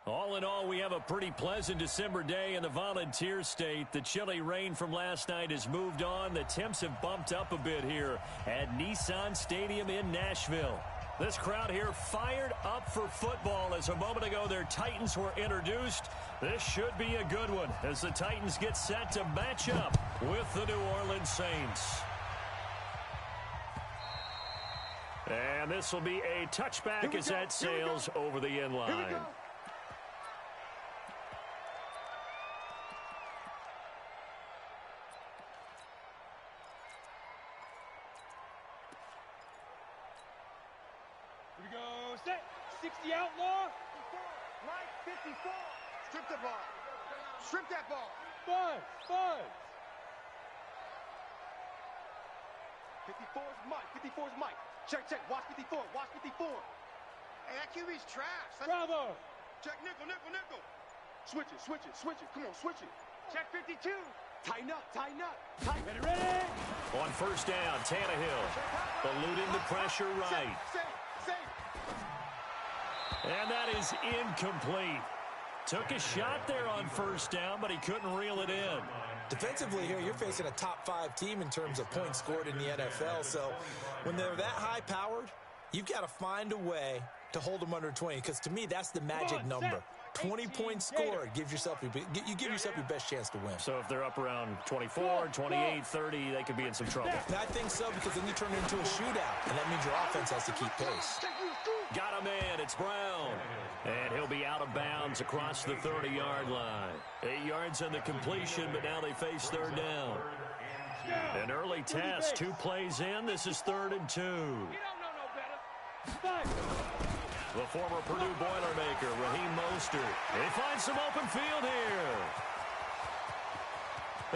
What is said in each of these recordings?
All in all, we have a pretty pleasant December day in the Volunteer State. The chilly rain from last night has moved on. The temps have bumped up a bit here at Nissan Stadium in Nashville. This crowd here fired up for football as a moment ago their Titans were introduced. This should be a good one as the Titans get set to match up with the New Orleans Saints. And this will be a touchback as that sails over the end line. Here we go, set, 60 outlaw. 54, Mike, 54. Strip the ball. Strip that ball. Buzz. 54's Mike, 54's Mike. Check, watch 54, watch 54. Hey, that QB's trash. Bravo. Check, nickel. Switch it, come on, switch it. Check 52. Tighten up. Ready. On first down, Tannehill eluding the pressure right. Safe. And that is incomplete. Took a shot there on first down, but he couldn't reel it in. Defensively here, you're facing a top-5 team in terms of points scored in the NFL. So when they're that high-powered, you've got to find a way to hold them under 20. Because to me, that's the magic number. 20 points scored you give yourself your best chance to win. So if they're up around 24, 28, 30, they could be in some trouble. And I think so, because then you turn it into a shootout, and that means your offense has to keep pace. Got a man, it's Brown. And he'll be out of bounds across the 30-yard line. 8 yards on the completion, but now they face third down. An early test, 2 plays in. This is 3rd and 2. You don't know no better. The former Purdue Boilermaker, Raheem Mostert. He finds some open field here.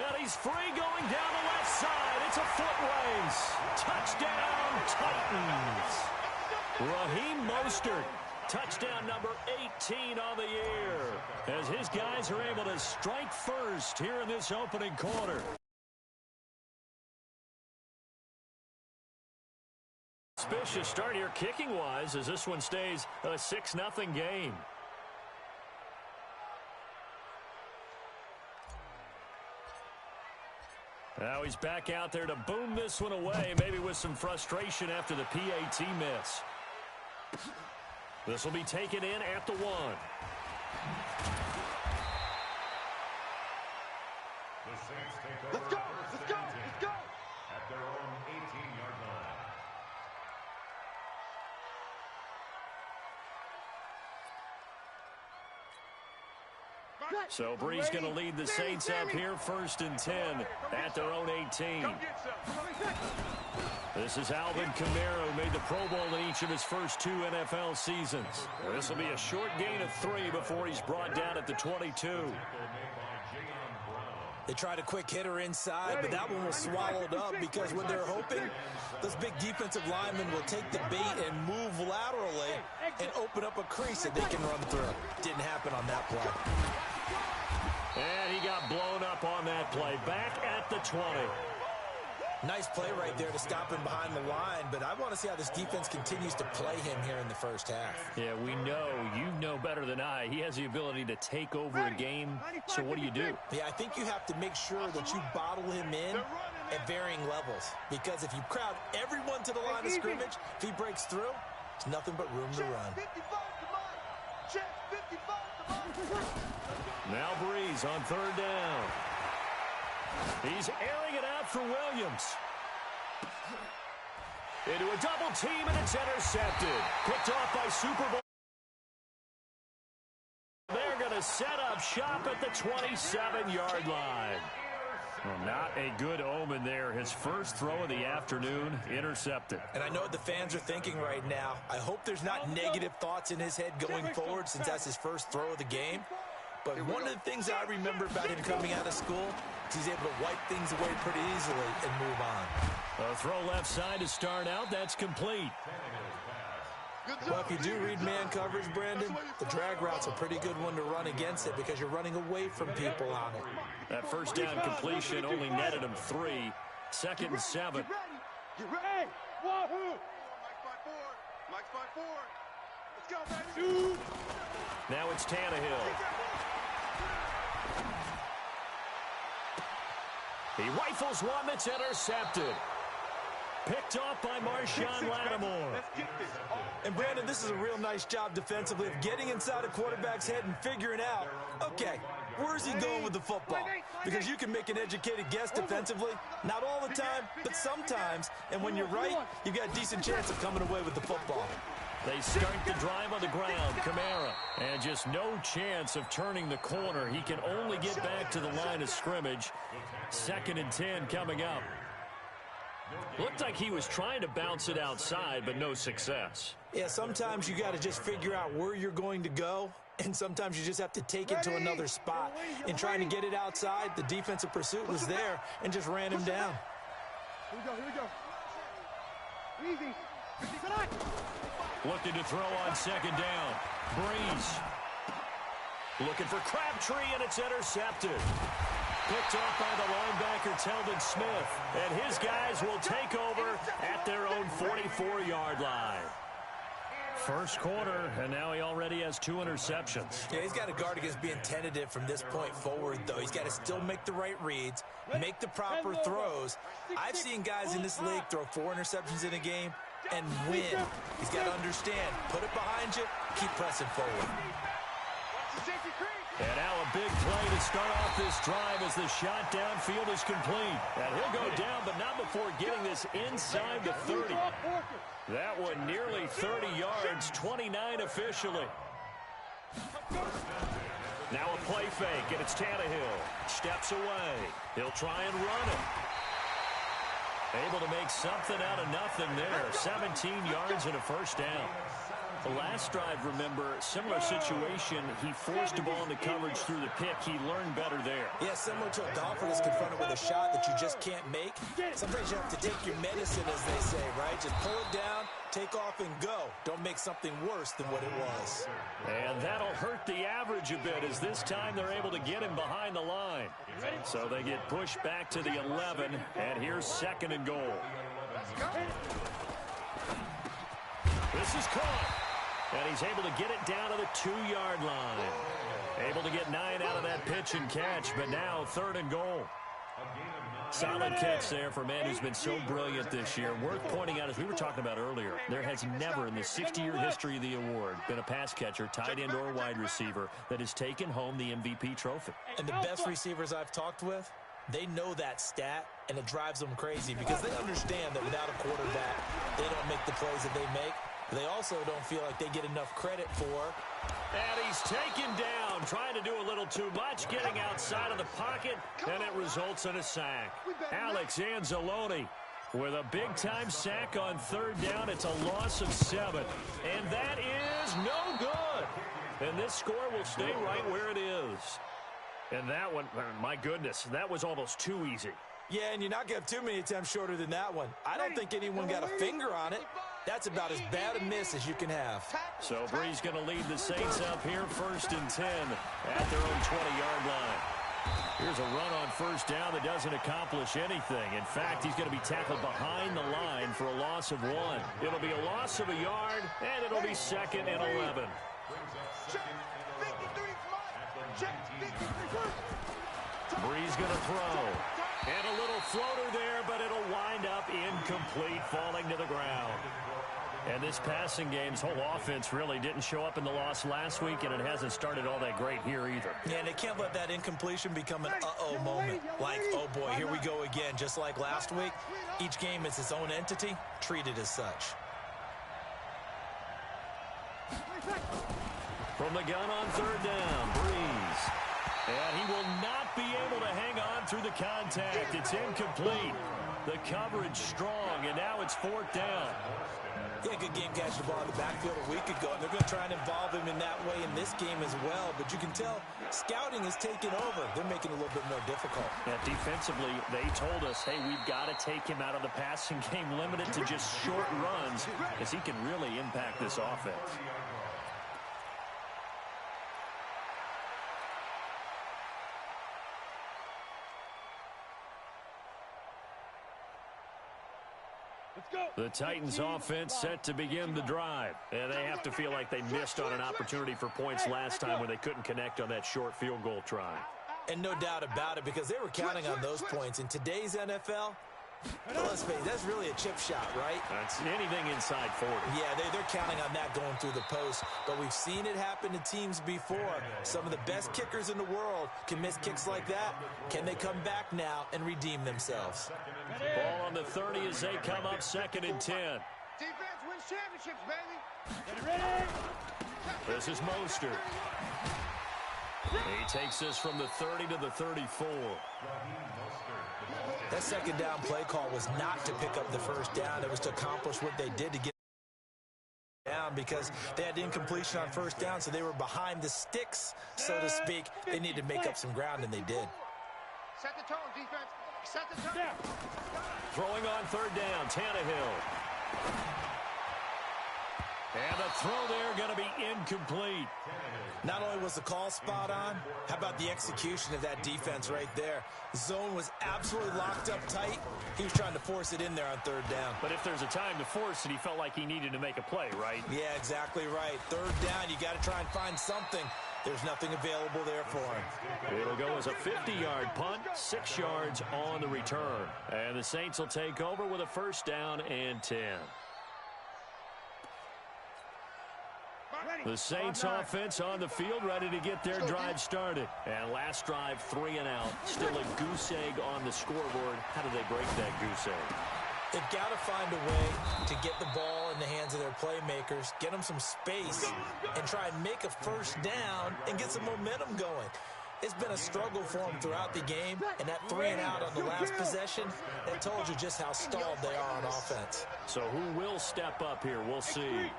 And he's free going down the left side. It's a foot race. Touchdown, Titans. Raheem Mostert, touchdown number 18 on the year, as his guys are able to strike first here in this opening quarter. Suspicious start here kicking-wise as this one stays a 6-0 game. Now he's back out there to boom this one away, maybe with some frustration after the PAT miss. This will be taken in at the 1. Let's go. At their own 18-yard line. So Bree's going to lead the Saints up here 1st and 10 at their own 18. This is Alvin Kamara, who made the Pro Bowl in each of his first 2 NFL seasons. This will be a short gain of 3 before he's brought down at the 22. They tried a quick hitter inside, but that one was swallowed up because when they're hoping, those big defensive linemen will take the bait and move laterally and open up a crease that they can run through. Didn't happen on that play. And he got blown up on that play. Back at the 20. Nice play right there to stop him behind the line, but I want to see how this defense continues to play him here in the first half. Yeah, we know. You know better than I. He has the ability to take over a game, so what do? Yeah, I think you have to make sure that you bottle him in at varying levels, because if you crowd everyone to the line of scrimmage, if he breaks through, it's nothing but room to run. Now Breeze on 3rd down. He's airing it out for Williams. Into a double team, and it's intercepted. Picked off by Super Bowl. They're going to set up shop at the 27-yard line. Well, not a good omen there. His first throw of the afternoon, intercepted. And I know what the fans are thinking right now. I hope there's not negative thoughts in his head going forward, since that's his first throw of the game. But one of the things I remember about him coming out of school is he's able to wipe things away pretty easily and move on. A throw left side to start out. That's complete. Well, if you do read man coverage, Brandon, the drag route's a pretty good one to run against it because you're running away from people on it. That first down completion only netted him 3. 2nd and 7. Get ready. Wahoo. Mike's by 4. Let's go, baby. Now it's Tannehill. He rifles one that's intercepted. Picked off by Marshawn Lattimore. And, Brandon, this is a real nice job defensively of getting inside a quarterback's head and figuring out, okay, where's he going with the football? Because you can make an educated guess defensively, not all the time, but sometimes. And when you're right, you've got a decent chance of coming away with the football. They start the drive on the ground. Kamara. And just no chance of turning the corner. He can only get back to the line of scrimmage. 2nd and 10 coming up. Looked like he was trying to bounce it outside, but no success. Yeah, sometimes you got to just figure out where you're going to go, and sometimes you just have to take it to another spot. In trying to get it outside, the defensive pursuit was there and just ran him down. Here we go. Easy. Looking to throw on 2nd down. Breeze. Looking for Crabtree, and it's intercepted. Picked off by the linebacker, Telvin Smith. And his guys will take over at their own 44-yard line. First quarter, and now he already has 2 interceptions. Yeah, he's got to guard against being tentative from this point forward, though. He's got to still make the right reads, make the proper throws. I've seen guys in this league throw 4 interceptions in a game and win. He's got to understand, put it behind you, keep pressing forward. And now a big play to start off this drive as the shot downfield is complete. And he'll go down, but not before getting this inside the 30. That one nearly 30 yards, 29 officially. Now a play fake, and it's Tannehill. Steps away. He'll try and run it. Able to make something out of nothing there. 17 yards and a first down. The last drive, remember, similar situation. He forced a ball into coverage through the pick. He learned better there. Yeah, similar to a golfer that's confronted with a shot that you just can't make. Sometimes you have to take your medicine, as they say, right? Just pull it down, take off, and go. Don't make something worse than what it was. And that'll hurt the average a bit, as this time they're able to get him behind the line. So they get pushed back to the 11, and here's 2nd and goal. This is caught. And he's able to get it down to the 2-yard line. Able to get 9 out of that pitch and catch, but now 3rd and goal. Solid catch there for a man who's been so brilliant this year. Worth pointing out, as we were talking about earlier, there has never in the 60-year history of the award been a pass catcher, tight end, or wide receiver that has taken home the MVP trophy. And the best receivers I've talked with, they know that stat, and it drives them crazy because they understand that without a quarterback, they don't make the plays that they make. They also don't feel like they get enough credit for. And he's taken down, trying to do a little too much, getting outside of the pocket, and it results in a sack. Alex Anzalone with a big-time sack on 3rd down. It's a loss of 7. And that is no good. And this score will stay right where it is. And that one, my goodness, that was almost too easy. Yeah, and you're not going to have too many attempts shorter than that one. I don't think anyone got a finger on it. That's about as bad a miss as you can have. So Breeze going to lead the Saints up here, 1st and 10 at their own 20-yard line. Here's a run on 1st down that doesn't accomplish anything. In fact, he's going to be tackled behind the line for a loss of 1. It'll be a loss of a yard, and it'll be 2nd and 11. Breeze going to throw. And a little floater there, but it'll wind up incomplete, falling to the ground. And this passing game's whole offense really didn't show up in the loss last week, and it hasn't started all that great here either. Yeah, and they can't let that incompletion become an uh-oh moment. Like, oh boy, here we go again. Just like last week, each game is its own entity, treated as such. From the gun on 3rd down, Breeze. And he will not be able to hang on through the contact. It's incomplete. The coverage strong, and now it's 4th down. Yeah, good game catching the ball in the backfield a week ago, and they're going to try and involve him in that way in this game as well. But you can tell scouting is taking over. They're making it a little bit more difficult. Yeah, defensively, they told us, hey, we've got to take him out of the passing game, limited to just short runs, because he can really impact this offense. Let's go. The Titans offense set to begin the drive. And they have to feel like they missed on an opportunity for points last time when they couldn't connect on that short field goal try. And no doubt about it, because they were counting on those points. In today's NFL, let's face it, that's really a chip shot, right? That's anything inside 40. Yeah, they're counting on that going through the post. But we've seen it happen to teams before. Some of the best kickers in the world can miss kicks like that. Can they come back now and redeem themselves? Ball on the 30 as they come up 2nd and 10. Defense wins championships, baby. Get ready. This is Mostert. He takes this from the 30 to the 34. That second down play call was not to pick up the first down. It was to accomplish what they did to get down, because they had incompletion on first down, so they were behind the sticks, so to speak. They needed to make up some ground, and they did. Set the tone, defense. Set the tone. Throwing on 3rd down, Tannehill. And the throw there going to be incomplete. Not only was the call spot on, how about the execution of that defense right there? The zone was absolutely locked up tight. He was trying to force it in there on 3rd down. But if there's a time to force it, he felt like he needed to make a play, right? Yeah, exactly right. 3rd down, you got to try and find something. There's nothing available there for him. It'll go as a 50-yard punt, 6 yards on the return. And the Saints will take over with a 1st down and 10. The Saints offense on the field, ready to get their drive started. And last drive, 3 and out. Still a goose egg on the scoreboard. How do they break that goose egg? They've got to find a way to get the ball in the hands of their playmakers, get them some space, and try and make a 1st down and get some momentum going. It's been a struggle for them throughout the game, and that 3 and out on the last possession, that told you just how stalled they are on offense. So who will step up here? We'll see.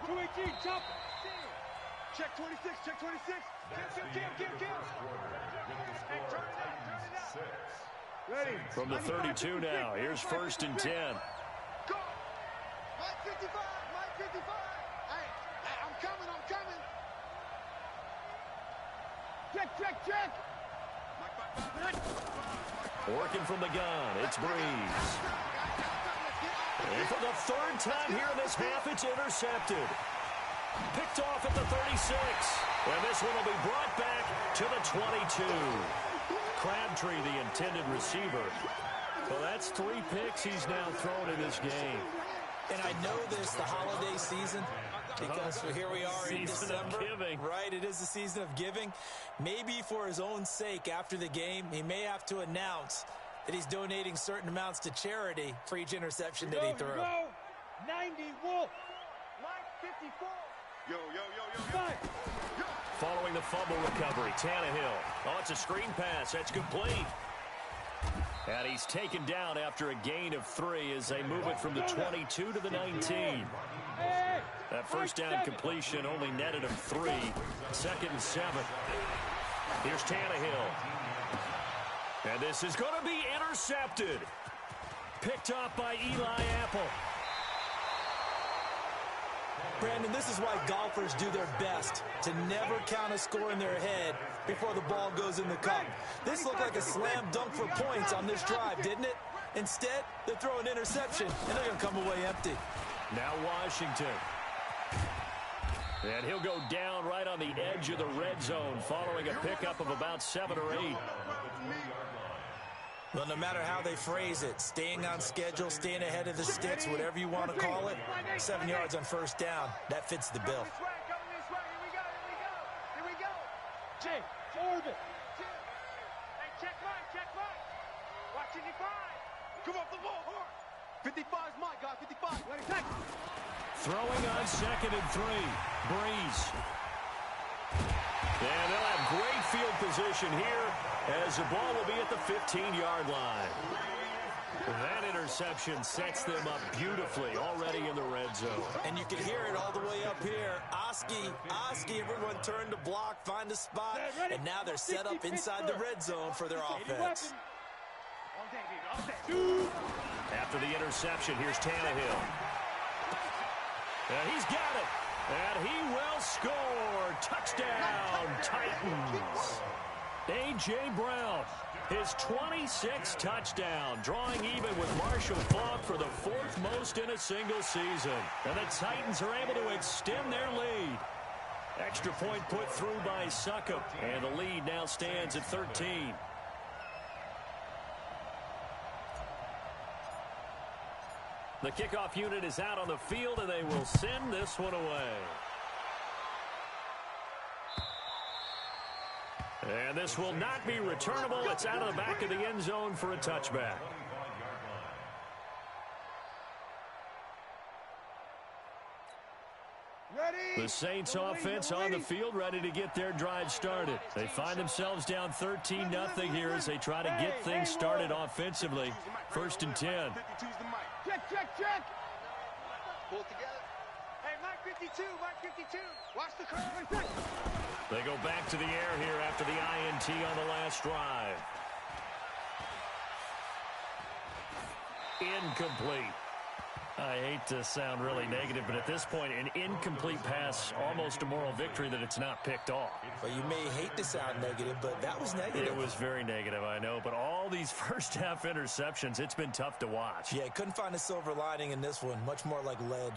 218, chop. Check 26, check 26. Kill. Hey, turn it out. Ready. From the 32 now, here's 1st and 10. Go. Mike 55, Mike 55. Hey, I'm coming. Check. Working from the gun, it's Breeze. And for the 3rd time here in this half, it's intercepted. Picked off at the 36. And this one will be brought back to the 22. Crabtree, the intended receiver. Well, that's 3 picks he's now thrown in this game. And I know this, the holiday season, because here we are in December. Season of giving. Right, it is the season of giving. Maybe for his own sake after the game, he may have to announce that he's donating certain amounts to charity for each interception that he threw. 90 Wolf. Mike 54. Yo. Following the fumble recovery, Tannehill. Oh, it's a screen pass. That's complete. And he's taken down after a gain of 3 as they move it from the 22 to the 19. That 1st down completion only netted him 3. 2nd and 7. Here's Tannehill. And this is going to be intercepted. Picked up by Eli Apple. Brandon, this is why golfers do their best to never count a score in their head before the ball goes in the cup. This looked like a slam dunk for points on this drive, didn't it? Instead, they throw an interception, and they're going to come away empty. Now Washington. And he'll go down right on the edge of the red zone following a pickup of about 7 or 8. Well, no matter how they phrase it, staying on schedule, staying ahead of the sticks, whatever you want to call it, 7 yards on 1st down, that fits the bill. Here we go. Jay, orbit. Hey, check Mike. Watch 55. Come off the ball, hard. 55 is Mike, guys. 55. Ready, take. Throwing on 2nd and 3. Breeze. And they'll have great field position here as the ball will be at the 15-yard line. That interception sets them up beautifully already in the red zone. And you can hear it all the way up here. Oski, everyone turned to block, find a spot, and now they're set up inside the red zone for their offense. After the interception, here's Tannehill. And he's got it. And he will score. Touchdown, Titans. A.J. Brown, his 26th touchdown, drawing even with Marshall Faulk for the 4th most in a single season. And the Titans are able to extend their lead. Extra point put through by Succop, and the lead now stands at 13. The kickoff unit is out on the field, and they will send this one away. And this will not be returnable. It's out of the back of the end zone for a touchback. The Saints offense on the field, ready to get their drive started. They find themselves down 13-0 here as they try to get things started offensively. 1st and 10. Check. Pull it together. Hey, Mike 52, Mike 52. Watch the curve. They go back to the air here after the INT on the last drive. Incomplete. I hate to sound really negative, but at this point, an incomplete pass, almost a moral victory that it's not picked off. Well, you may hate to sound negative, but that was negative. It was very negative, I know, but all these first-half interceptions, it's been tough to watch. Yeah, couldn't find a silver lining in this one. Much more like lead.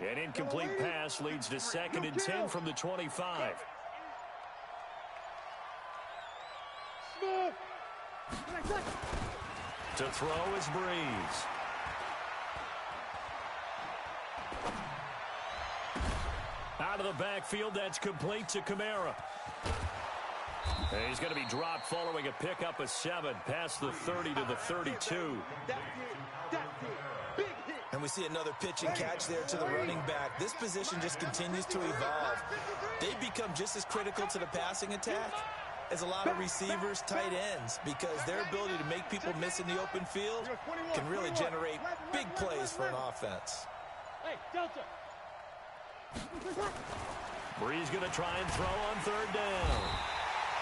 An incomplete pass leads to 2nd and 10 from the 25. To throw is Breeze. Out of the backfield, that's complete to Kamara. And he's going to be dropped following a pickup of 7 past the 30 to the 32. And we see another pitch and catch there to the running back. This position just continues to evolve. They become just as critical to the passing attack as a lot of receivers, tight ends, because their ability to make people miss in the open field can really generate big plays for an offense. Hey, Delta. Breeze going to try and throw on 3rd down.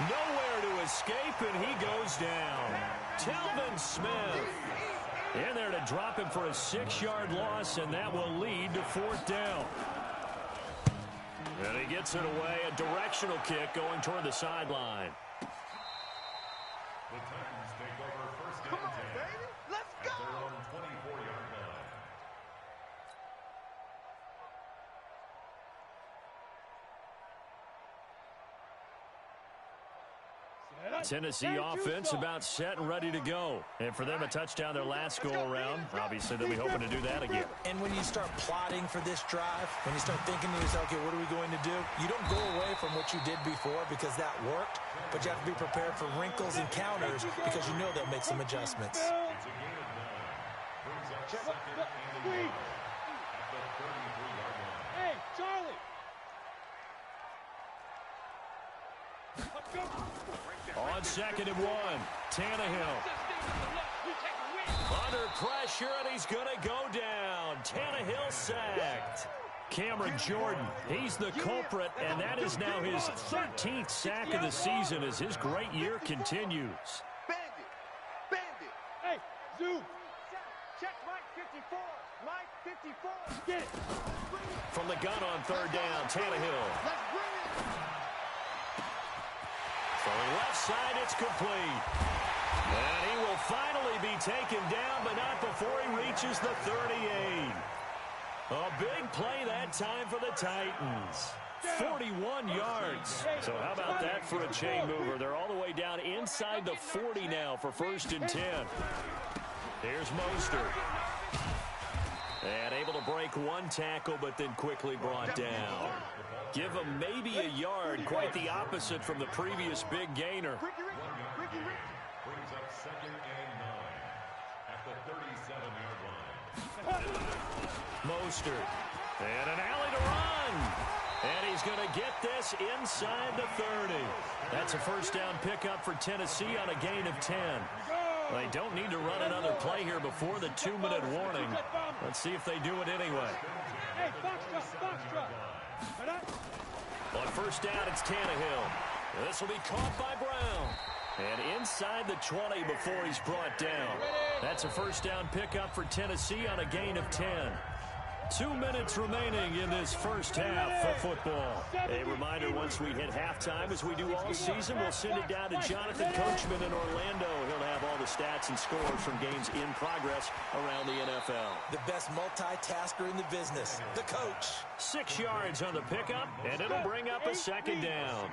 Nowhere to escape, and he goes down. Telvin Smith in there to drop him for a 6-yard loss, and that will lead to 4th down. And he gets it away, a directional kick going toward the sideline. The Titans take over 1st and 10. Come on, baby. Let's go. At their own 24-yard line. Tennessee offense about set and ready to go. And for them, a touchdown their last go-around. Obviously, they'll be hoping to do that again. And when you start plotting for this drive, when you start thinking to yourself, okay, what are we going to do? You don't go away from what you did before because that worked, but you have to be prepared for wrinkles and counters because you know they'll make some adjustments. It's a gain of 9. Brings up 2nd and 11 at the 33-yard line. Hey, Charlie. On 2nd and 1, Tannehill. Under pressure, and he's going to go down. Tannehill sacked. Cameron Jordan, he's the culprit, and that is now his 13th sack of the season as his great year continues. Bandit. Hey, Zoom. Check Mike 54. Mike 54. Get it. From the gun on 3rd down, Tannehill. Let's bring it. From the left side, it's complete. And he will finally be taken down, but not before he reaches the 38. A big play that time for the Titans. 41 yards. So how about that for a chain mover? They're all the way down inside the 40 now for 1st and 10. Here's Mostert. And able to break one tackle, but then quickly brought down. Give him maybe a yard, quite the opposite from the previous big gainer. Brings up 2nd and 9 at the 37-yard line. Mostert. And an alley to run. And he's going to get this inside the 30. That's a 1st down pickup for Tennessee on a gain of 10. They don't need to run another play here before the 2-minute warning. Let's see if they do it anyway. Hey, Foxtrot. On 1st down, it's Tannehill. This will be caught by Brown. And inside the 20 before he's brought down. That's a first down pickup for Tennessee on a gain of 10. 2 minutes remaining in this first half of football. A reminder, once we hit halftime, as we do all season, we'll send it down to Jonathan Coachman in Orlando. He'll have all the stats and scores from games in progress around the NFL. The best multitasker in the business, the coach. 6 yards on the pickup, and it'll bring up a second down.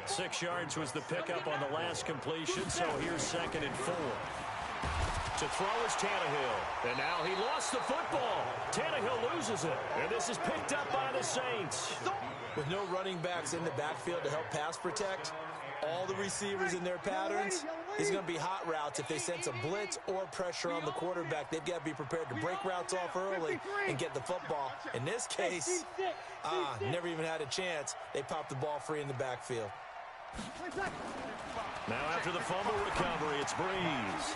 6 yards was the pickup on the last completion, so here's 2nd and 4. To throw is Tannehill. And now he lost the football. Tannehill loses it. And this is picked up by the Saints. With no running backs in the backfield to help pass protect, all the receivers in their patterns, it's going to be hot routes. If they sense a blitz or pressure on the quarterback, they've got to be prepared to break routes off early and get the football. In this case, never even had a chance. They popped the ball free in the backfield. Now after the fumble recovery, it's Breeze.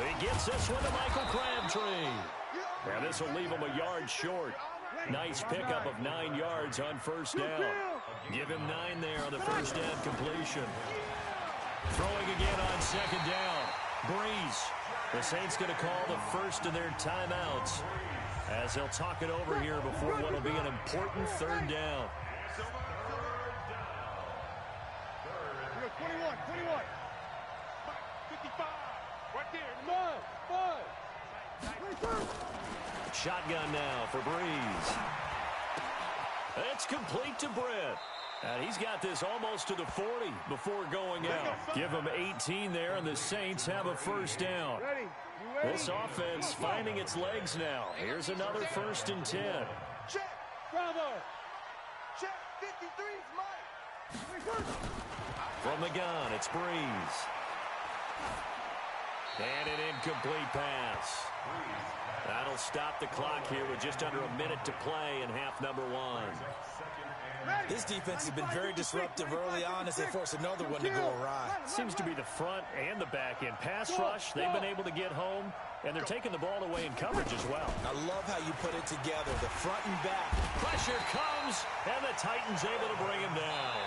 He gets this one to Michael Crabtree. And this will leave him a yard short. Nice pickup of 9 yards on first down. Give him 9 there on the first down completion. Throwing again on second down. Breeze. The Saints going to call the first of their timeouts as they'll talk it over here before what will be an important third down. 21. 55. Right there. Shotgun now for Breeze. It's complete to Brett. And he's got this almost to the 40 before going out. Give him 18 there, and the Saints have a first down. This offense finding its legs now. Here's another 1st and 10. Check. Bravo. Check. 53's Mike. From the gun, it's Breeze. And an incomplete pass. That'll stop the clock here with just under a minute to play in half number 1. This defense has been very disruptive early on as they force another one to go awry. Seems to be the front and the back end. Pass rush, they've been able to get home, and they're taking the ball away in coverage as well. I love how you put it together, the front and back. Pressure comes, and the Titans able to bring him down.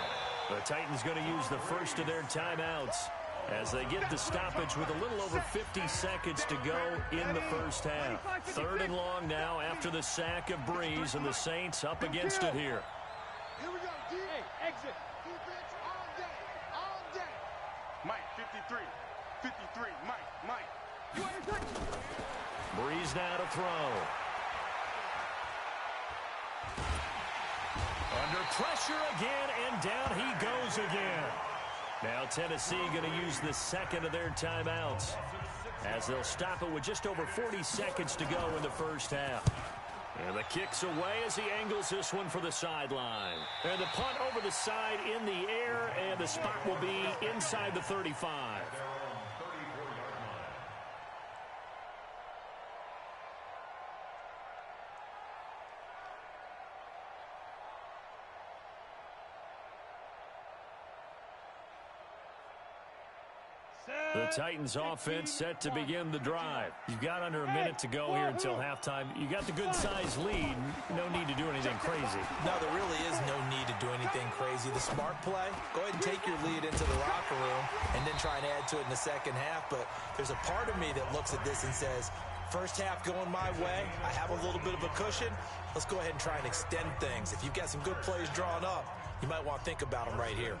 The Titans going to use the first of their timeouts as they get the stoppage with a little over 50 seconds to go in the first half. 3rd and long now after the sack of Breeze, and the Saints up against it here. Here we go, D. Hey, exit. Defense all day. All day. Mike, 53. 53. Mike. Breeze now to throw. Under pressure again, and down he goes again. Now Tennessee going to use the 2nd of their timeouts as they'll stop it with just over 40 seconds to go in the first half. And the kick's away as he angles this one for the sideline. And the punt over the side in the air, and the spot will be inside the 35. The Titans offense set to begin the drive. You've got under a minute to go here until halftime. You got the good size lead. No need to do anything crazy. No, there really is no need to do anything crazy. The smart play, go ahead and take your lead into the locker room and then try and add to it in the second half. But there's a part of me that looks at this and says, first half going my way, I have a little bit of a cushion. Let's go ahead and try and extend things. If you've got some good plays drawn up, you might want to think about them right here.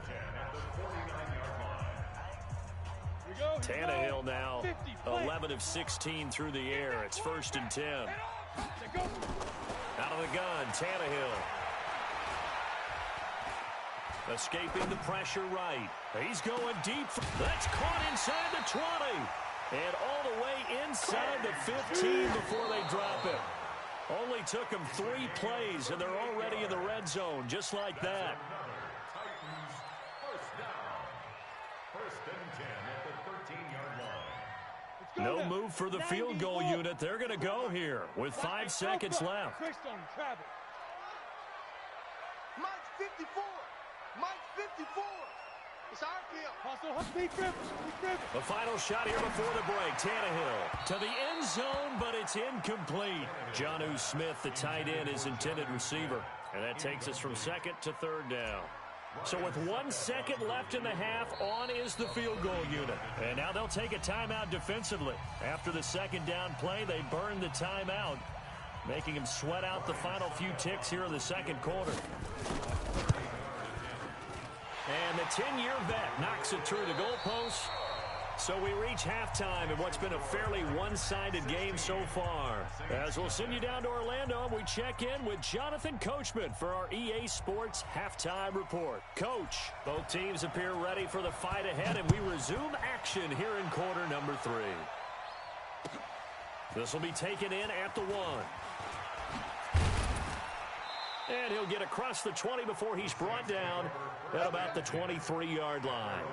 Tannehill now 11 of 16 through the air. It's 1st and 10. Out of the gun, Tannehill. Escaping the pressure right. He's going deep. That's caught inside the 20. And all the way inside the 15 before they drop it. Only took them 3 plays, and they're already in the red zone, just like that. No move for the field goal unit. They're going to go here with 5 seconds left. Mike's 54. Mike's 54. It's our kill. The final shot here before the break. Tannehill to the end zone, but it's incomplete. Jonnu Smith, the tight end, is intended receiver. And that takes us from 2nd to 3rd down. So with 1 second left in the half, on is the field goal unit. And now they'll take a timeout defensively. After the second down play, they burn the timeout, making him sweat out the final few ticks here in the second quarter. And the 10-year vet knocks it through the goalpost. So we reach halftime in what's been a fairly one-sided game so far. As we'll send you down to Orlando, we check in with Jonathan Coachman for our EA Sports Halftime Report. Coach, both teams appear ready for the fight ahead, and we resume action here in quarter number 3. This will be taken in at the 1. And he'll get across the 20 before he's brought down at about the 23-yard line.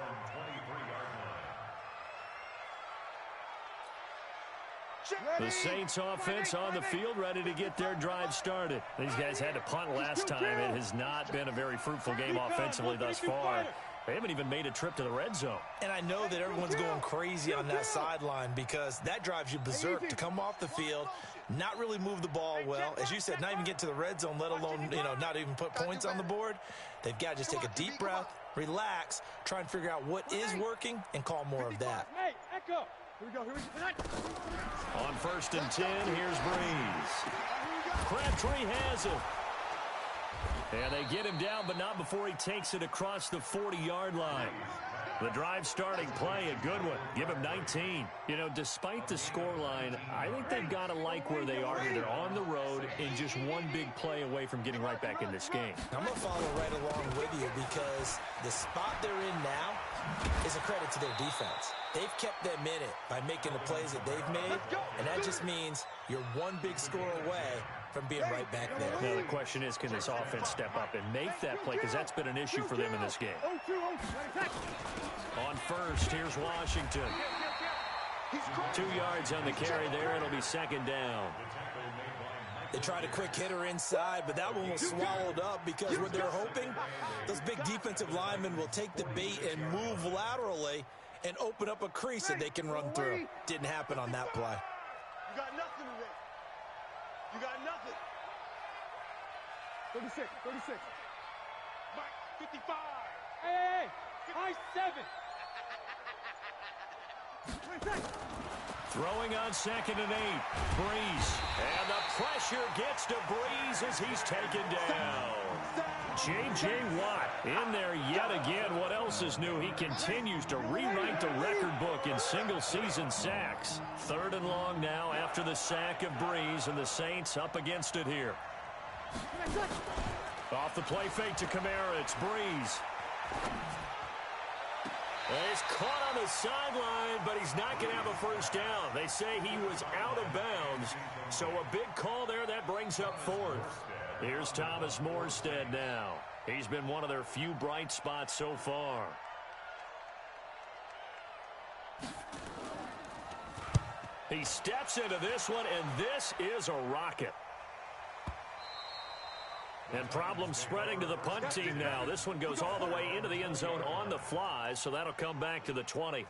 The Saints offense on the field, ready to get their drive started. These guys had to punt last time. It has not been a very fruitful game offensively thus far. They haven't even made a trip to the red zone. And I know that everyone's going crazy on that sideline because that drives you berserk to come off the field, not really move the ball well. As you said, not even get to the red zone, let alone, not even put points on the board. They've got to just take a deep breath, relax, try and figure out what is working, and call more of that. Hey, Echo. Here we go. On 1st and 10, here's Breeze. Crabtree has it. And they get him down, but not before he takes it across the 40-yard line. The drive starting play, a good one. Give him 19. Despite the scoreline, I think they've got to like where they are here. They're on the road and just one big play away from getting right back in this game. I'm going to follow right along with you because the spot they're in now is a credit to their defense. They've kept them in it by making the plays that they've made, and that just means you're one big score away from being right back there. Now the question is, can this offense step up and make that play? Because that's been an issue for them in this game. On 1st, here's Washington. 2 yards on the carry there. It'll be 2nd down. They tried a quick hitter inside, but that one was swallowed up because what they're hoping, those big defensive linemen will take the bait and move laterally and open up a crease that they can run through. Didn't happen on that play. You got nothing today. You got nothing. 36. Mike, 55. Hey. High 7. Throwing on 2nd and 8. Breeze. And the pressure gets to Breeze as he's taken down. J.J. Watt in there yet again. What else is new? He continues to rewrite the record book in single-season sacks. 3rd and long now after the sack of Breeze, and the Saints up against it here. Off the play fake to Kamara. It's Breeze. He's caught on the sideline, but he's not going to have a first down. They say he was out of bounds, so a big call there. That brings up 4th. Here's Thomas Morstead now. He's been one of their few bright spots so far. He steps into this one, and this is a rocket. And problems spreading to the punt team now. This one goes all the way into the end zone on the fly, so that'll come back to the 20.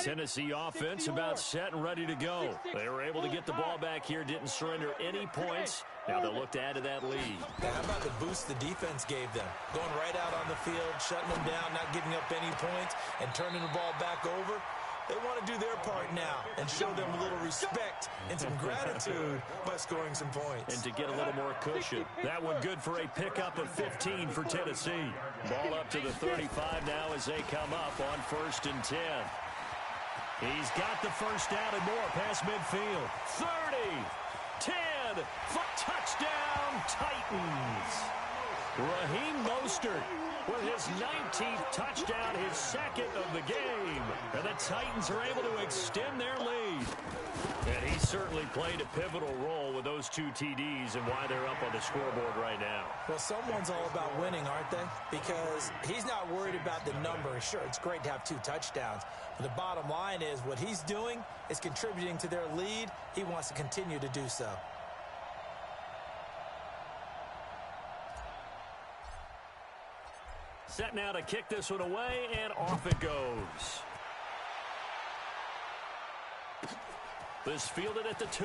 Tennessee offense about set and ready to go. They were able to get the ball back here, didn't surrender any points. Now they'll look to add to that lead. Now, how about the boost the defense gave them? Going right out on the field, shutting them down, not giving up any points, and turning the ball back over. They want to do their part now and show them a little respect and some gratitude by scoring some points. And to get a little more cushion. That one good for a pickup of 15 for Tennessee. Ball up to the 35 now as they come up on 1st and 10. He's got the first down and more past midfield. 30, 10, for touchdown, Titans. Raheem Mostert with his 19th touchdown, his 2nd of the game. And the Titans are able to extend their lead. And he certainly played a pivotal role with those 2 TDs and why they're up on the scoreboard right now. Well, someone's all about winning, aren't they? Because he's not worried about the number. Sure, it's great to have 2 touchdowns. But the bottom line is what he's doing is contributing to their lead. He wants to continue to do so. Set now to kick this one away, and off it goes. This fielded at the 2.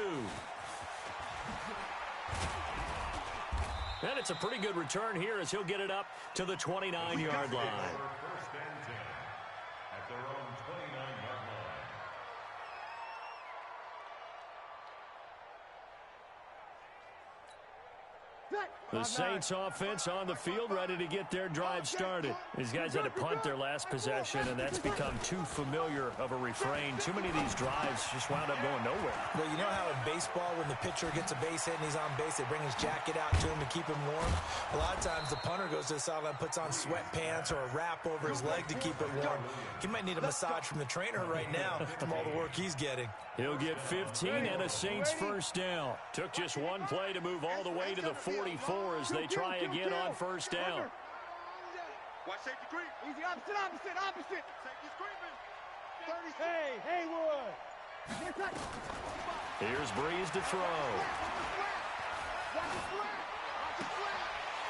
And it's a pretty good return here as he'll get it up to the 29-yard line. First and 10 at their own 29-yard line. The Saints offense on the field, ready to get their drive started. These guys had to punt their last possession, and that's become too familiar of a refrain. Too many of these drives just wound up going nowhere. Well, you know how in baseball, when the pitcher gets a base hit and he's on base, they bring his jacket out to him to keep him warm? A lot of times the punter goes to the sideline, puts on sweatpants or a wrap over his leg to keep it warm. He might need a massage from the trainer right now from all the work he's getting. He'll get 15 and a Saints first down. Took just one play to move all the way to the 44 as they try again on first down. Watch safety creep. Easy, opposite. Safety's creeping. 30. Hey, Haywood. Here's Breeze to throw. Watch the slant.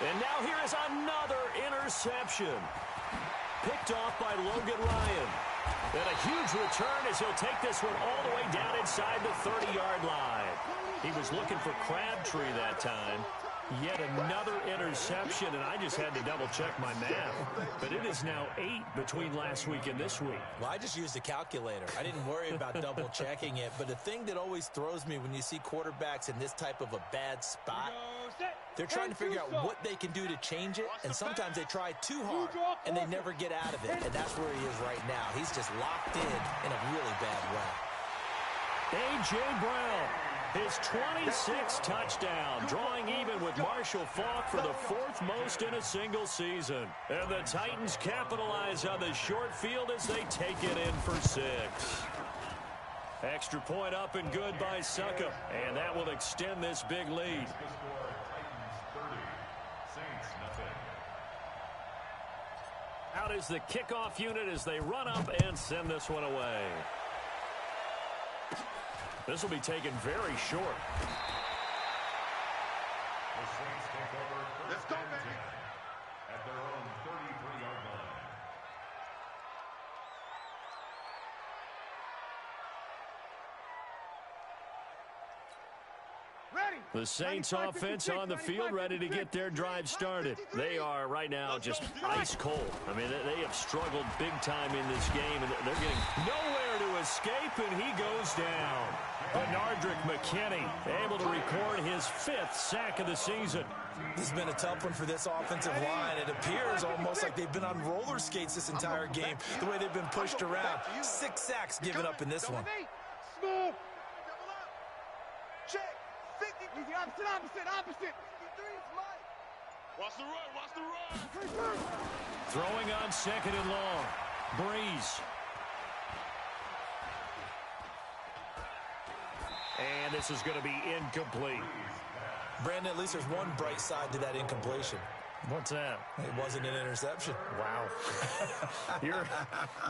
And now here is another interception. Picked off by Logan Ryan. And a huge return as he'll take this one all the way down inside the 30-yard line. He was looking for Crabtree that time. Yet another interception, and I just had to double-check my math. But it is now 8 between last week and this week. Well, I just used a calculator. I didn't worry about double-checking it. But the thing that always throws me when you see quarterbacks in this type of a bad spot, they're trying to figure out what they can do to change it, and sometimes they try too hard, and they never get out of it. And that's where he is right now. He's just locked in a really bad way. A.J. Brown, his 26th touchdown, drawing even with Marshall Faulk for the 4th most in a single season. And the Titans capitalize on the short field as they take it in for 6. Extra point up and good by Suckup, and that will extend this big lead. The score, Titans 30, Saints nothing. Out is the kickoff unit as they run up and send this one away. This will be taken very short. The Saints take over Let's first go, and 10 baby. at their own 33-yard line. Ready. The Saints offense on the field, ready to get their drive started. They are right now just ice cold. I mean, they have struggled big time in this game, and they're getting nowhere to escape, and he goes down. Bernardrick McKinney able to record his 5th sack of the season. This has been a tough one for this offensive line. It appears almost like they've been on roller skates this entire game, the way they've been pushed around. 6 sacks given up in this one. Smooth. Double up. Check. 50. Easy, opposite. 53 is Mike. Watch the run. Throwing on 2nd and long. Breeze. And this is going to be incomplete. Brandon, at least there's one bright side to that incompletion. What's that? It wasn't an interception. Wow.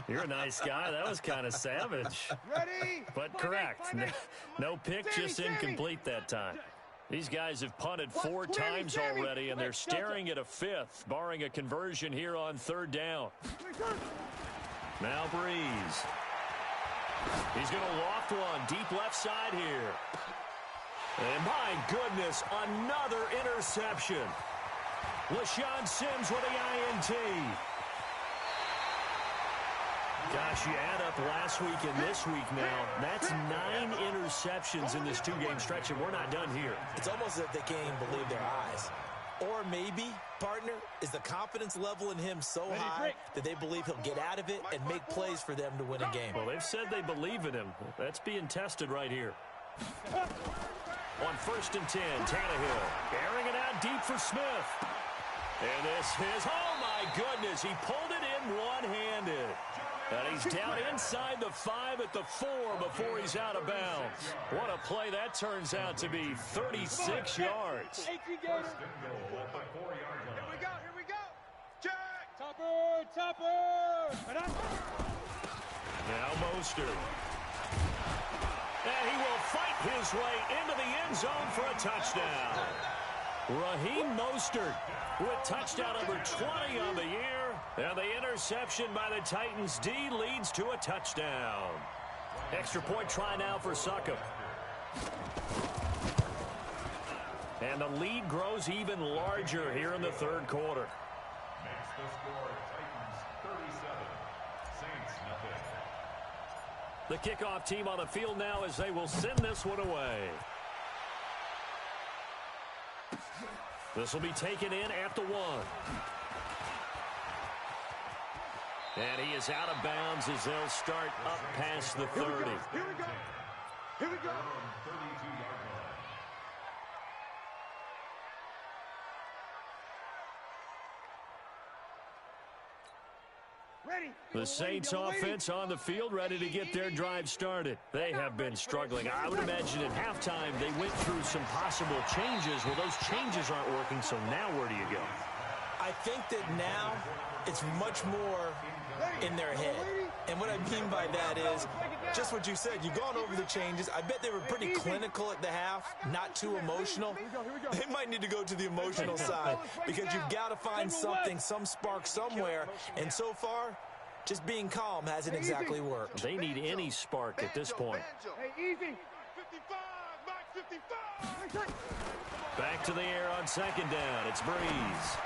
You're a nice guy. That was kind of savage. Ready. But correct. No pick, just incomplete that time. These guys have punted 4 times already, and they're staring at a 5th, barring a conversion here on 3rd down. Now Breeze. He's going to loft one deep left side here. And my goodness, another interception. LaShawn Sims with the INT. Gosh, you add up last week and this week now. That's 9 interceptions in this 2-game stretch, and we're not done here. It's almost as if they can't even believe their eyes. Or maybe, partner, is the confidence level in him so high that they believe he'll get out of it and make plays for them to win a game. Well, they've said they believe in him. That's being tested right here. On 1st and 10, Tannehill airing it out deep for Smith. And this is, oh my goodness, he pulled it in one-handed. And he's down inside the 5 at the 4 before he's out of bounds. What a play that turns out to be, 36 yards. First and goal at the 4-yard line. Here we go. Check. Topper. Now Mostert. And he will fight his way into the end zone for a touchdown. Raheem Mostert with touchdown number 20 on the year. And the interception by the Titans D leads to a touchdown. Extra point try now for Suckup. And And the lead grows even larger here in the third quarter. Makes the score Titans 37, Saints nothing. The kickoff team on the field now as they will send this one away. This will be taken in at the 1. And he is out of bounds as they'll start up past the 30. Here we go. Here we go. 32-yard line. Ready. The Saints offense on the field, ready to get their drive started. They have been struggling. I would imagine at halftime they went through some possible changes. Well, those changes aren't working, so now where do you go? I think that now it's much more in their head. And what I mean by that is just what you said. You've gone over the changes. I bet they were pretty clinical at the half, not too emotional. They might need to go to the emotional side because you've got to find something, some spark somewhere. And so far, just being calm hasn't exactly worked. They need any spark at this point. Hey, easy. 55, Mike 55. Back to the air on second down. It's Breeze.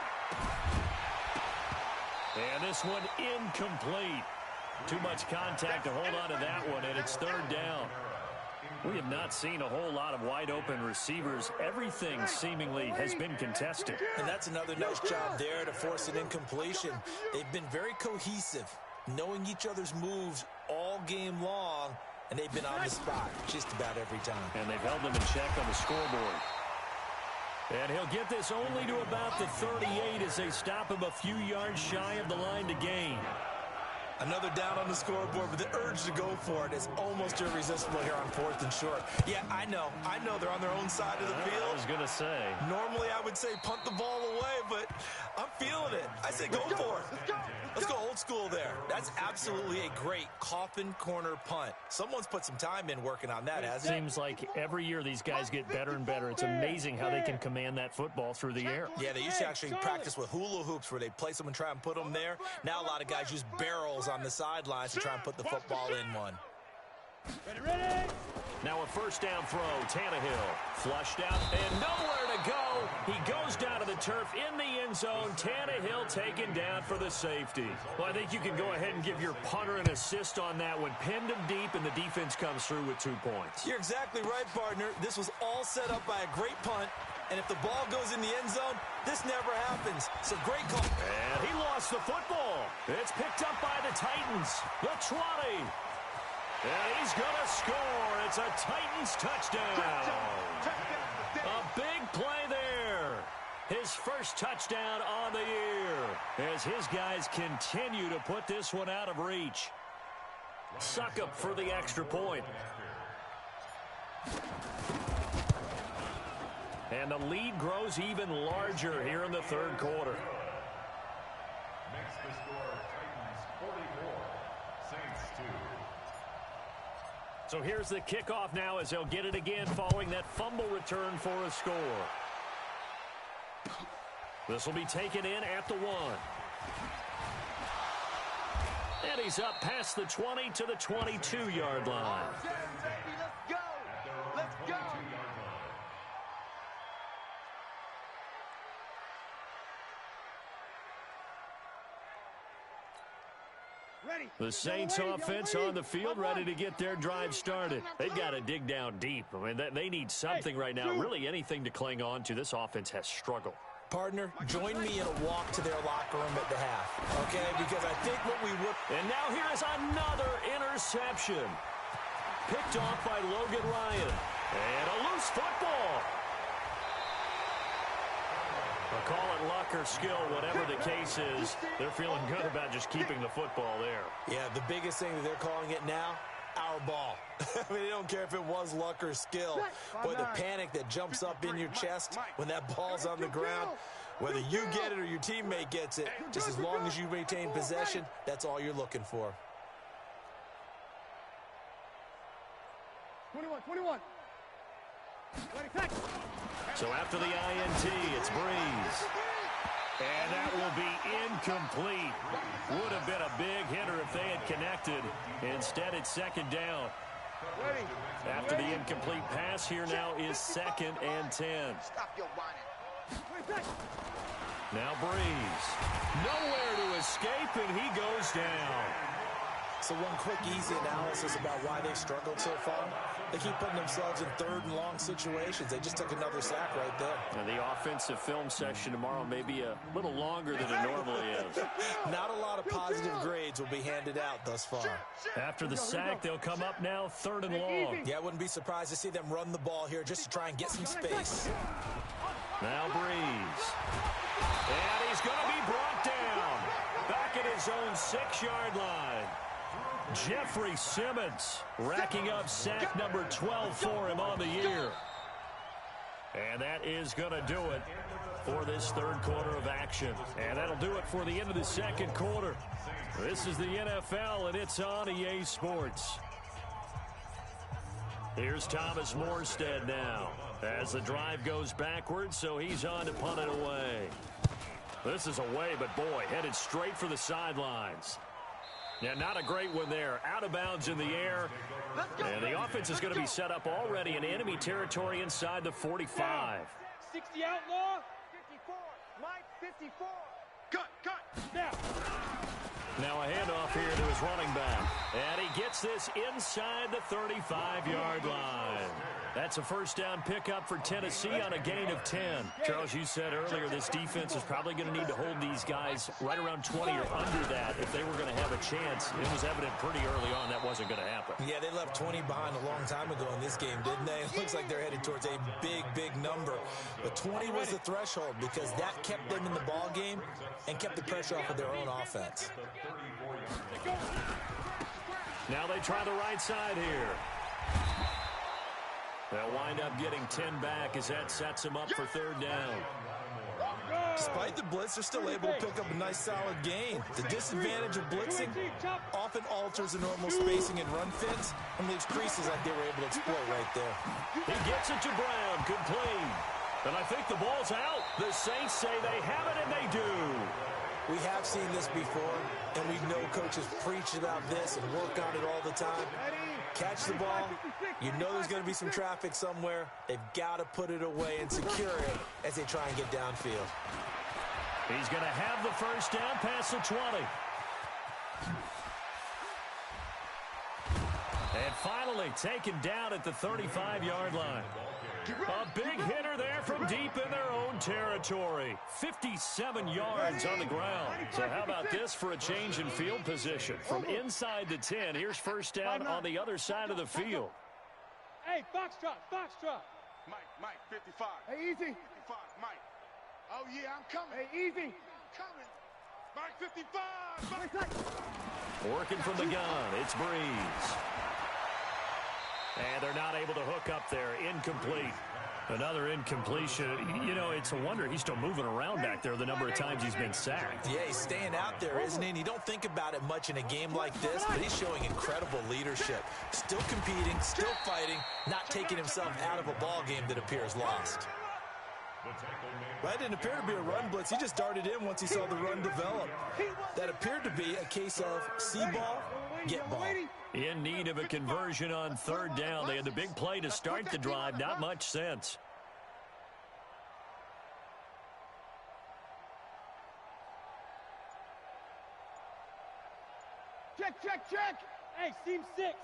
And this one incomplete. Too much contact to hold on to that one, and it's third down. We have not seen a whole lot of wide-open receivers. Everything seemingly has been contested. And that's another nice job there to force an incompletion. They've been very cohesive, knowing each other's moves all game long, and they've been on the spot just about every time. And they've held them in check on the scoreboard. And he'll get this only to about the 38 as they stop him a few yards shy of the line to gain. Another down on the scoreboard, but the urge to go for it is almost irresistible here on 4th and short. Yeah, I know they're on their own side of the field. I was going to say. Normally I would say punt the ball away, but I'm feeling it. I say go for it. Let's go old school there. That's absolutely a great coffin corner punt. Someone's put some time in working on that, hasn't it? Seems like every year these guys get better and better. It's amazing how they can command that football through the air. Yeah, they used to actually practice with hula hoops where they place them and try and put them there. Now a lot of guys use barrels on the sidelines to try and put the football in one. Ready. Now a first down throw. Tannehill flushed out and nowhere to go. He goes down to the turf in the end zone. Tannehill taken down for the safety. Well, I think you can go ahead and give your punter an assist on that one. Pinned him deep, and the defense comes through with 2 points. You're exactly right, partner. This was all set up by a great punt. And if the ball goes in the end zone, this never happens. So great call. And he lost the football. It's picked up by the Titans. The 20. And he's going to score. It's a Titans touchdown. A big play there. His first touchdown on the year as his guys continue to put this one out of reach. Suckup for the extra point. And the lead grows even larger here in the third quarter. Makes the score Titans 44, Saints 2. So here's the kickoff now as they'll get it again following that fumble return for a score. This will be taken in at the 1. And he's up past the 20 to the 22-yard line. Let's go. Let's go. Ready. The Saints offense on the field ready to get their drive started. They've got to dig down deep. I mean, they need something right now, really anything to cling on to. This offense has struggled. Partner, join me in a walk to their locker room at the half, okay? Because I think what we would... And now here is another interception. Picked off by Logan Ryan. And a loose football. Call it luck or skill, whatever the case is. They're feeling good about just keeping the football there. Yeah, the biggest thing that they're calling it now, our ball. I mean, they don't care if it was luck or skill. Boy, the panic that jumps up in your chest when that ball's on the ground, whether you get it or your teammate gets it, just as long as you maintain possession, that's all you're looking for. 21. Ready, So after the INT, it's Breeze. And that will be incomplete. Would have been a big hitter if they had connected. Instead, it's second down. Ready. After the incomplete pass, here now is 2nd and 10. Stop your whining. Now Breeze. Nowhere to escape, and he goes down. So one quick, easy analysis about why they've struggled so far. They keep putting themselves in 3rd and long situations. They just took another sack right there. And the offensive film session tomorrow may be a little longer than it normally is. Not a lot of positive grades will be handed out thus far. After the sack, they'll come up now 3rd and long. Yeah, I wouldn't be surprised to see them run the ball here just to try and get some space. Now Breeze. And he's going to be brought down. Back at his own 6-yard line. Jeffrey Simmons racking up sack number 12 for him on the year. And that is going to do it for this 3rd quarter of action. And that'll do it for the end of the 2nd quarter. This is the NFL, and it's on EA Sports. Here's Thomas Morstead now as the drive goes backwards, so he's on to punt it away. This is away, but boy, headed straight for the sidelines. Yeah, not a great one there. Out of bounds in the air. And the offense is going to be set up already in enemy territory inside the 45. 60 outlaw. 54. Mike, 54. Cut. Now a handoff here to his running back. And he gets this inside the 35-yard line. That's a first down pickup for Tennessee on a gain of 10. Charles, you said earlier this defense is probably going to need to hold these guys right around 20 or under that if they were going to have a chance. It was evident pretty early on that wasn't going to happen. Yeah, they left 20 behind a long time ago in this game, didn't they? It looks like they're headed towards a big number. But 20 was the threshold because that kept them in the ball game and kept the pressure off of their own offense. Now they try the right side here. They'll wind up getting 10 back as that sets them up for 3rd down. Despite the blitz, they're still able to pick up a nice solid gain. The disadvantage of blitzing often alters the normal spacing and run fits and leaves creases like they were able to exploit right there. He gets it to Brown, complete. And I think the ball's out. The Saints say they have it, and they do. We have seen this before, and we know coaches preach about this and work on it all the time. Catch the ball. You know there's going to be some traffic somewhere. They've got to put it away and secure it as they try and get downfield. He's going to have the first down past the 20. And finally taken down at the 35-yard line. A big hitter there from deep in their own territory. 57 yards on the ground. So how about this for a change in field position? From inside the 10, here's first down on the other side of the field. Hey, foxtrot. Mike, 55. Hey, easy. 55, Mike. Oh, yeah, I'm coming. Hey, easy. Coming. Mike, 55. Working from the gun, it's Breeze. And they're not able to hook up there. Incomplete. Another incompletion. You know, it's a wonder he's still moving around back there the number of times he's been sacked. Yeah, he's staying out there, isn't he? And you don't think about it much in a game like this, but he's showing incredible leadership. Still competing, still fighting, not taking himself out of a ball game that appears lost. That didn't appear to be a run blitz. He just darted in once he saw the run develop. That appeared to be a case of see ball, get ball. In need of a conversion on 3rd down. They had the big play to start the drive. Not much sense. Check. Hey, seam 6.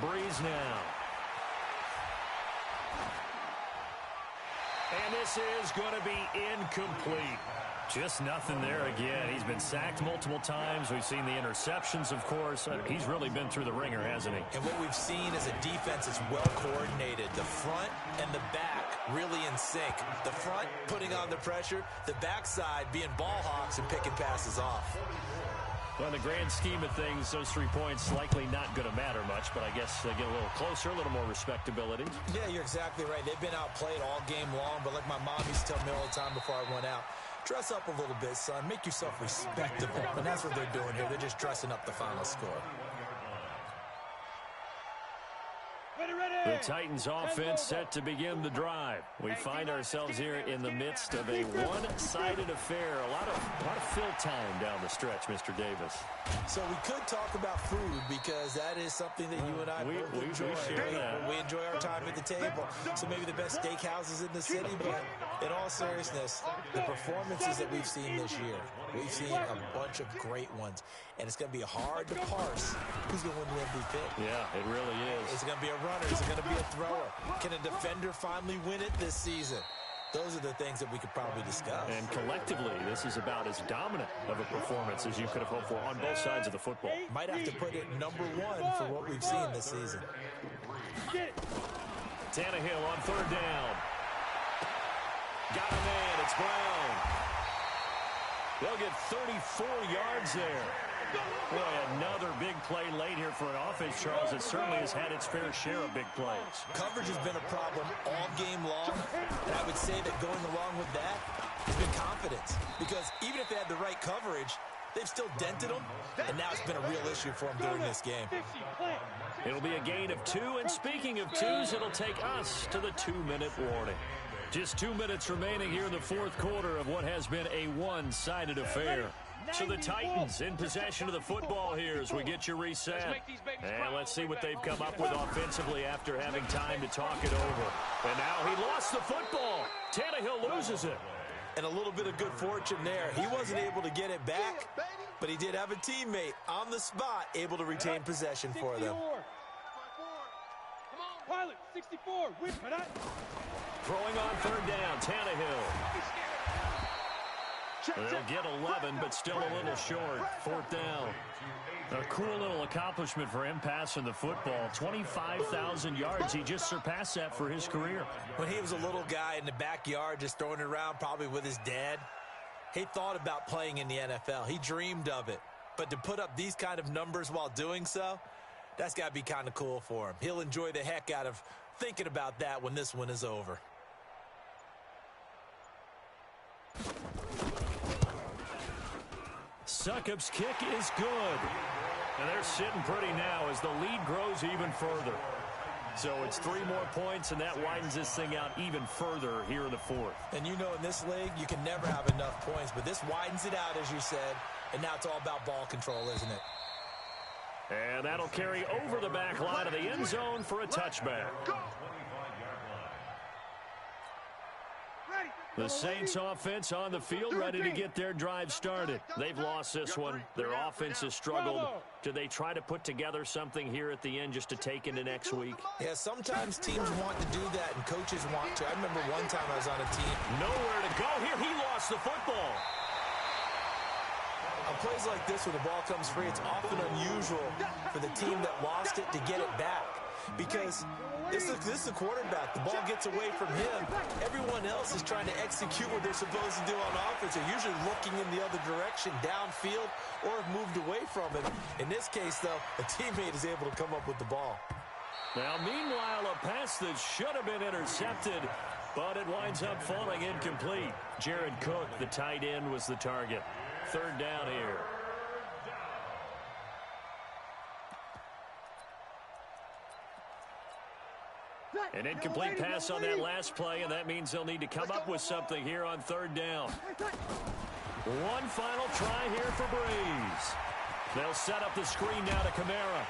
Breeze now. And this is going to be incomplete. Just nothing there again. He's been sacked multiple times. We've seen the interceptions, of course. He's really been through the ringer, hasn't he? And what we've seen is a defense that's well coordinated. The front and the back really in sync. The front putting on the pressure, the backside being ball hawks and picking passes off. Well, in the grand scheme of things, those 3 points likely not going to matter much, but I guess they get a little closer, a little more respectability. Yeah, you're exactly right. They've been outplayed all game long, but like my mom used to tell me all the time before I went out, dress up a little bit, son. Make yourself respectable. And that's what they're doing here. They're just dressing up the final score. Ready. The Titans offense set to begin the drive. We find ourselves here in the midst of a one-sided affair. A lot of fill time down the stretch, Mr. Davis. So we could talk about food because that is something that you and I both enjoy. We enjoy our time at the table. So maybe the best steakhouses in the city, but in all seriousness, the performances that we've seen this year, we've seen a bunch of great ones. And it's going to be hard to parse who's going to win the MVP. Yeah, it really is. Is it going to be a runner? Is it going to be a thrower? Can a defender finally win it this season? Those are the things that we could probably discuss. And collectively, this is about as dominant of a performance as you could have hoped for on both sides of the football. Might have to put it #1 for what we've seen this season. Tannehill on 3rd down. Got a man. It's Brown. They'll get 34 yards there. Boy, another big play late here for an offense, Charles, that certainly has had its fair share of big plays. Coverage has been a problem all game long, and I would say that going along with that has been confidence. Because even if they had the right coverage, they've still dented them, and now it's been a real issue for them during this game. It'll be a gain of 2, and speaking of 2s, it'll take us to the 2-minute warning. Just 2 minutes remaining here in the 4th quarter of what has been a one-sided affair. So the Titans in possession of the football here as we get you reset. And let's see what they've come up with offensively after having time to talk it over. And now he lost the football. Tannehill loses it. And a little bit of good fortune there. He wasn't able to get it back, but he did have a teammate on the spot able to retain possession for them. Pilot, 64. Throwing on 3rd down, Tannehill. They'll get 11, but still a little short. 4th down. A cool little accomplishment for him passing the football. 25,000 yards. He just surpassed that for his career. When he was a little guy in the backyard just throwing it around probably with his dad, he thought about playing in the NFL. He dreamed of it. But to put up these kind of numbers while doing so, that's got to be kind of cool for him. He'll enjoy the heck out of thinking about that when this one is over. Succop's kick is good. And they're sitting pretty now as the lead grows even further. So it's 3 more points, and that widens this thing out even further here in the 4th. And you know in this league, you can never have enough points, but this widens it out, as you said, and now it's all about ball control, isn't it? And that'll carry over the back line of the end zone for a touchback. The Saints offense on the field ready to get their drive started. They've lost this one. Their offense has struggled. Do they try to put together something here at the end just to take into next week? Yeah, sometimes teams want to do that and coaches want to. I remember one time I was on a team. Nowhere to go here. He lost the football. On plays like this, when the ball comes free, it's often unusual for the team that lost it to get it back. Because this is the quarterback. The ball gets away from him. Everyone else is trying to execute what they're supposed to do on offense. They're usually looking in the other direction, downfield, or have moved away from it. In this case, though, a teammate is able to come up with the ball. Now, meanwhile, a pass that should have been intercepted, but it winds up falling incomplete. Jared Cook, the tight end, was the target. 3rd down here. An incomplete pass on that last play, and that means they'll need to come up with something here on 3rd down. One final try here for Breeze. They'll set up the screen now to Kamara.